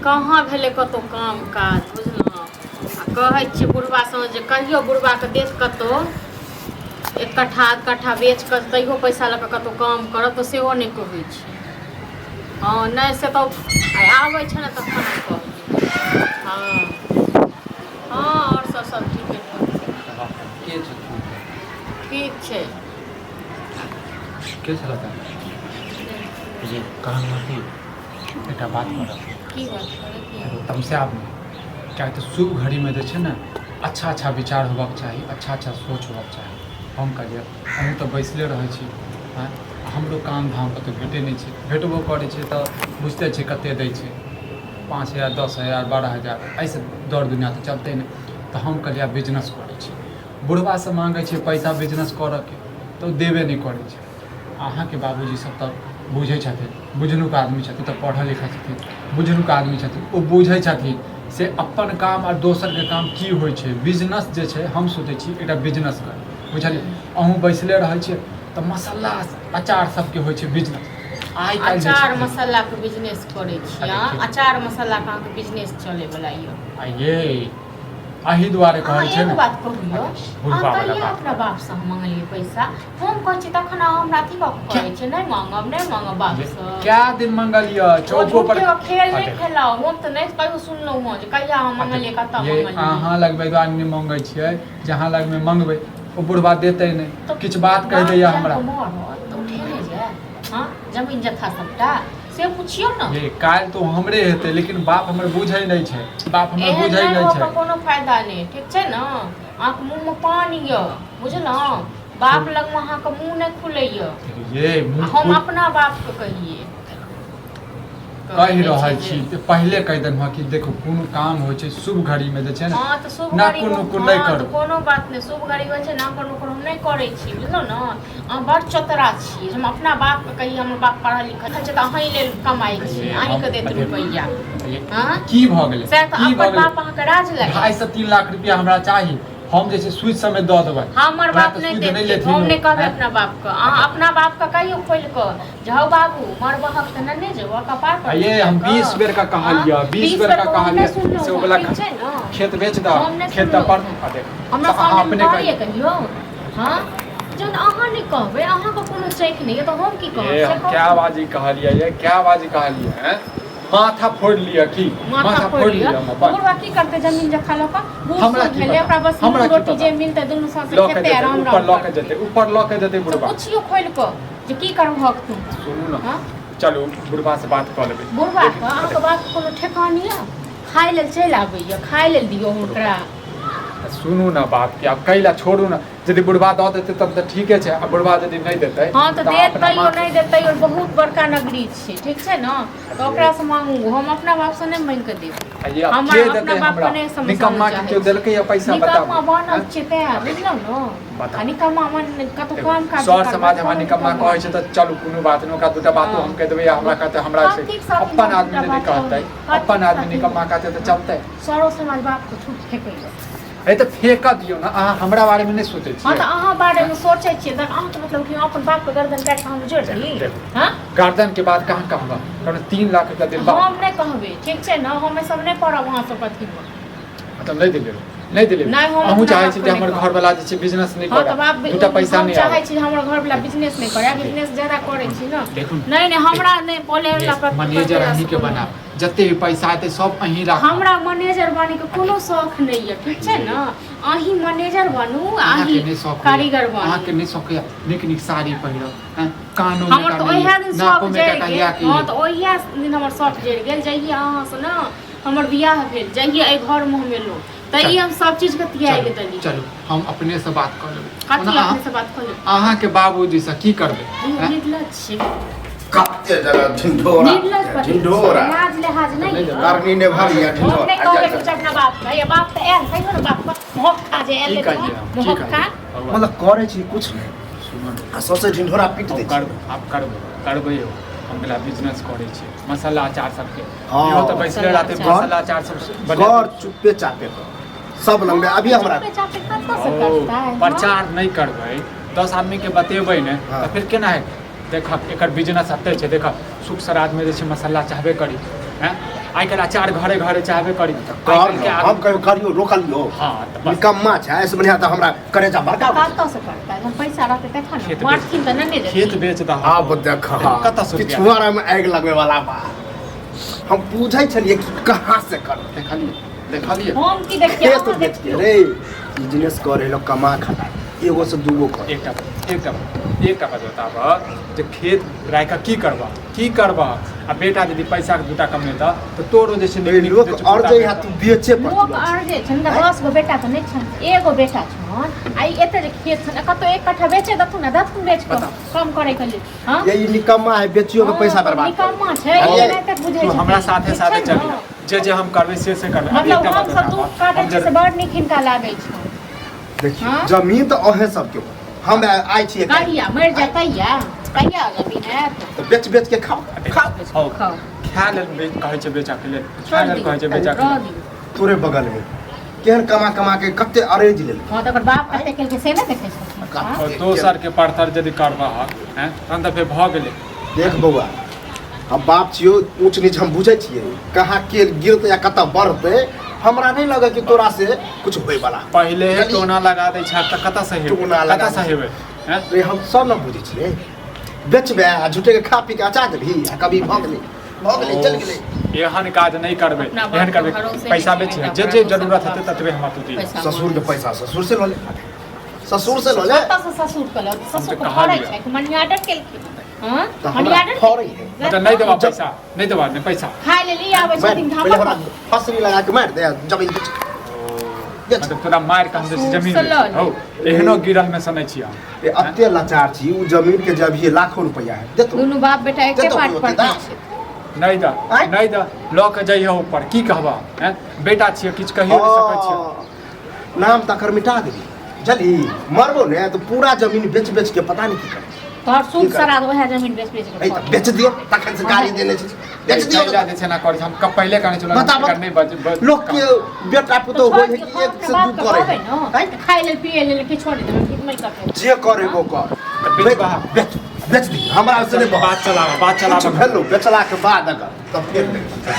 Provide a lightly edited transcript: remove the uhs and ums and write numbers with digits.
कहाँ भेलै कतौ काम काज बुझलहुँ। आ कहै छियै बुढ़बा सब जे कहियो बुढ़बाके देख कतौ 1 कट्ठा आध कट्ठा बेच कऽ तैयो पैसा लऽ कऽ कतौ काम करत तऽ सेहो नहि कहै छै। हाँ नहीं से तो आबै छै ने तखन कहबै। हाँ हाँ और सब ठीके ठाक ठीक छै। के छलत जी कहलहुँ कि एकटा बात करब की बात करे तुमसे आप क्या कहते शुभ घड़ी में जे छै ने अच्छा विचार होबाक चाही, अच्छा सोच होबाक चाही। हम कहलिए हम तो बैसले रहै छी, हाँ हमरो काम धाम कतौ भेटै नहीं छै, भेटबो करै छै तऽ बुझते छै कते दै छै 5,000 10,000 12,000 ऐसे दौड़ दुनिया तऽ चलते नहीं। तो हम कहलिए बिजनेस करै छी, बुढ़वा से मांगे छै पैसा बिजनेस करऽ के तो देबे नहीं करै छै। अहाँके बाबूजी सब तऽ बुझै छथिन, बुझनुक आदमी छथिन, तऽ पढ़ल लिखल छथिन, बुझनुक आदमी छथिन, ओ बुझै छथिन से अपन काम और दोसर के काम की होइ छै। बिजनेस जे छै हम सोचै छी एकटा बिजनेस कर बुझलिए। अहूँ बैसले रहै छियै तऽ मसाला अचार सबके होइ छै बिजनेस। आइ काल्हि अचार मसाला के बिजनेस करै छी अहाँ? अचार मसाला के अहाँके बिजनेस चले वाला ये? ये अही दुआरे कहै छै ने ने बात कहियो बुढ़बा वाला कहियो बात। अपना बाप से हम मांगलिए पैसा, हम कहै छी तखन हमरा अथी बाप कहै छै नहीं मांगब बाप से। क्या दिन मंगलिए चौको पर खेल नहीं खेलाओ, हम तो नहीं कहियो सुनलौ हूं जे कहिया हम मांगलिए कत मांगलिए। अहाँ लगबै आदमी मांगै छियै, जहाँ लगमे मंगबै ओ बुढ़बा देतै नहीं, किछु बात कह दैया हमरा तो उठेने जाय। हां जमीन जथा सबटा से पूछियो न। ये काल तो हमरे हेतै, लेकिन बाप हमर बुझै नहीं छै, बाप हमर बुझै नहीं छै। कोनो फायदा नहीं, ठीक छै न। आंख मुंह में पानी य बुझलौं, बाप लग में अहाँ के मुंह नहीं खुलैय। ये हम अपना बाप के कहिए कहि रहल छी तऽ पहले कहि देलहुँ कि देखो कोनो काम होइ छै शुभ घड़ी में जे छै ने हाँ तो शुभ ना घड़ी कोनो नहीं करू। कोनो बात नहीं, शुभ घड़ी होइ छै ना कोनो हम नहीं करै छी बुझलौं न। अहाँ बड़ चतरा छी, हम अपना बाप के कहिए हमर बाप पढ़ल लिखल छै तऽ अहीं लेल कमाई छी, अहीं के देत रुपैया। हां की भ गेलै से तऽ अपन बाप अहाँ के राज लगे 2.5 से 3 लाख रुपया हमरा चाही, हम जे छै सूद समेत दऽ देबै। हमर बाप नहीं देते, हम नहीं कहबै अपना बाप के। अहाँ अपना बाप के कहियो खोल के जाओ बाबू मर बहक त नन्हे जेबो कपार पर। ये हम 20 बेर का कहलिए, 20 बेर का कहलिए से ओ वाला खेत बेच द, खेत पर हमरा सामने कहलिए कहियो। हां जन अहाँ नहीं कहबै, अहाँ के कोनो चैक नहीं है तो हम की कहब? ये हम क्या बाजी कहलिए, ये क्या बाजी कहलिए हैं? माथा फोड़ लिया की माथा फोड़ लिया बुढ़वा की करते जमीन जखा लक हमरा भेले ओकरा बस रोटी जे मिलते दुनु साथ खेते आराम ऊपर ल के जेते बुढ़वा पूछियो खोल के जे की करब हक तू। सुनू ना चलो बुढ़वा से बात कर लेबै। बुढ़वा के अहाँ के बात कोनो ठेकानी है? खाय लेल चल आबैया, खाय लेल दियो ओकरा। सुनू ना बात के, अब कैला छोड़ू ना। यदि बुढ़वा दऽ देते तब तऽ ठीके छै, अब बुढ़वा यदि नहीं देते हां तो देतै और नहीं देतै और बहुत बड़का नगरी छै, ठीक छै ना। तो ओकरा से मांगू, हम अपना बाप से नहीं मांग के देब। हम अपना बाप के नहीं समझ निकम्मा के क्यों देलकै या पैसा बताओ? निकम्मा बनल छै ते बुझलौ न। आ निकम्मा मन कतो काम काज सर समाज हमरा निकम्मा कहै छै तऽ चलू कोनो बात नहीं, ओकरा दूटा बातो हम कह देबै, हमरा कहते हमरा से अपन आदमी नहीं कहतै, अपन आदमी निकम्मा कहते तऽ चलतै। सरो समाज बाप के छूट फेंकै ए तऽ फेंक दियौ ना, अहाँ हमरा बारे में नहीं सोचै छियै। हां तऽ अहाँ बारे में सोचै छियै त अहाँ के मतलब कि अपन बाप के गर्दन काट के हम जोड़ दी? हां गर्दन के बाद कहां कहबा, कारण 3 लाख रुपया देल बा हम नहीं कहबे, ठीक छै ना। हम सब नहीं पड़ब वहां सब कथि में मतलब नहीं दिले अहूँ चाहै छी जे हमर घर वाला जे छै बिजनेस नहीं करे, दूटा पैसा नहीं चाहै छी हमर घर वाला बिजनेस नहीं करे, बिजनेस ज्यादा करै छी ना। नहीं हमरा नहीं बोले वाला पर मैनेजर अहीं के बना, जते भी पैसा आते सब अहीं राख। हमरा मैनेजर बने के कोनो शौक नहीं है, ठीक छै ना। अहीं मैनेजर बनू, अहीं कारीगर बनू। अहाँ के नहीं शौक है निक निक साड़ी पहिरब, कानो में हमर तो ओहे दिन शौक जड़ गेल। हां तो ओहे दिन हमर शौक जड़ गेल जहिया अहाँ से ना हमर बियाह भेल, जहिया ए घर में हम एलो तई हम सब चीज के तियाई के देली। चलो हम अपने से बात कर लेबै। कथि अपने से बात कर लेबै? अहाँ के बाबूजी से की करबै? निर्लज छी कते जगह ढिंढोरा लाज लिहाज नहीं करनी ने भरिया ढिंढोरा नहीं कहबे कुछ अपना बाप का, ये बाप त एल कहियो ना बाप का मोह खा जे एल मोह खा मतलब करे छी कुछ नहीं। सुमन आ सबसे ढिंढोरा पीट दे छी। आप करबै हमरा बिजनेस करे छी, मसाला अचार सबके हाँ। इहो त बैसले रहते मसाला अचार सब बने घर चुप्पे चापे सब लंग में अभी हमरा प्रचार नहीं करबै, 10 आदमी के बतेबै ने तो फिर केना है? देख एकर बिजनेस अते छै, देख सुख श्राद्ध में जे छै मसाला चाहबे करी, हैं आइ काल्हि अचार घरे घरे चाहबे करी हम कहियो करियो रोकलियो हाँ तऽ बस निकम्मा छै ऐसे बढ़िया तऽ हमरा करेजा बड़का कतऽ से करता जब पैसा रहते तखन खेत ना मारथिन तऽ नहि खेत देथिन बेच दह आब देख कतऽ से रुपैआ? पिछुआरा में आगि लगबे वाला बा हम पूछै छलिए कि कहाँ से कर देखलिए हम की देखिए खेत बेच के रे बिजनेस करे लो कमा खटा एगो से दूगो कर एकटा बताब जे खेत राखि कऽ की करबह आ बेटा यदि पैसा के दूटा कमेता तऽ तोरो जे छै लोक और जे है तू बेचे लोक पड़ती और जे छन 10 गो बेटा तऽ नहि छन एगो बेटा छन आई एते जे खेत छन कतौ एक कट्ठा बेचे दथु ना दथु बेच कऽ कम करे के लिए हां ये निकम्मा है बेचियो के पैसा बर्बाद निकम्मा छै हाँ, ये नहि तक बुझै छै हमरा साथे चली जे हम करबै से करबै मतलब हम सब दूध काटे छै से बड़ नीक हिनका लागै छै देखिए हाँ? जमीन तो अहे सबके हम आइ छिए कहिया मर जतैया कहिया जमीन है तो बेच के खाओ खाओ खाओ खा लेल कहै छै बेचा के लेल खा लेल कहै छै बेचा के लेल तोरे बगल में केहन कमा के कते अरेंज लेल हां त ओकर बाप कते केलकै से नहि देखै छै और दोसर के पड़तर यदि करबह हैं तहन तऽ फेर भऽ गेलै देख बौआ हम बाप छियो ऊंच नीच हम बुझै छियै कहाँ के गिरते या कतऽ बढ़ते हमरा नहीं लगे कि तोरा से कुछ होय वाला पहिले हे टोना लगा दै छै तऽ कतऽ से हेबै टोना लगा कतऽ से हेबै हैं रे हम सब न बुझै छियै बेचबे आ झूठे के खा पी के अचा देबही आ कभी भग गेलै चल गेलै एहन काज नहीं करबै अपना बाप एहन के करबै भरोसे पैसा नहीं बेच करना जे पड़ेगा। जरूरत हेतै ततबे हम तू दी पैसा ससुर के पैसा ससुर से लो ले ससुर से लो ले कतऽ से ससुर के लऽ ससुर के कहाँ फरै लिअ? छै कि मनी ऑर्डर केलकै हां तो मनी हमरा ऑर्डर फरै है मतलब नहीं देबा पैसा नहीं देबा नहीं पैसा खाय ले ली आबै छथिन पहले हमरा हम फसरी लगा के मार दे जमीन बेच बेच मतलब तोरा मार के हम जे ससुर जमीन से लऽ ले। हौ एहनो गिरल में सनै छी हम ए अत्ते लाचार छी उ जमीन के जब ये लाखों रुपया है दे तू दुनू बाप बेटा एके देतो पाट पर देतो। छै नहीं द आँय? नहीं द लऽ के जइहो ऊपर की कहबा हैं बेटा छियै किछ कहियो नहीं सकै छियै हाँ, नाम तकर मिटा देबी जली मरबो ने तो पूरा जमीन बेच के पता नहीं की कर तोहर सूद की कर? सराद ओहे जमीन बेच बेच ए के त बेच दियो तखन से गाड़ी देने छी बेच दियो जा जे छै ना करै छै हम कब पहिले कहने छलौ बता नहीं बज लोग के बेटा पुतो होय है कि एक से दू करे है खाय ले पिए ले के छोड़ दे ठीक नहीं करते जे करे वो कर बेच बहा। बेच दी हमरा से नहीं बात चलावा कुछ भेलो बेचला के बाद अगर तब फिर नहीं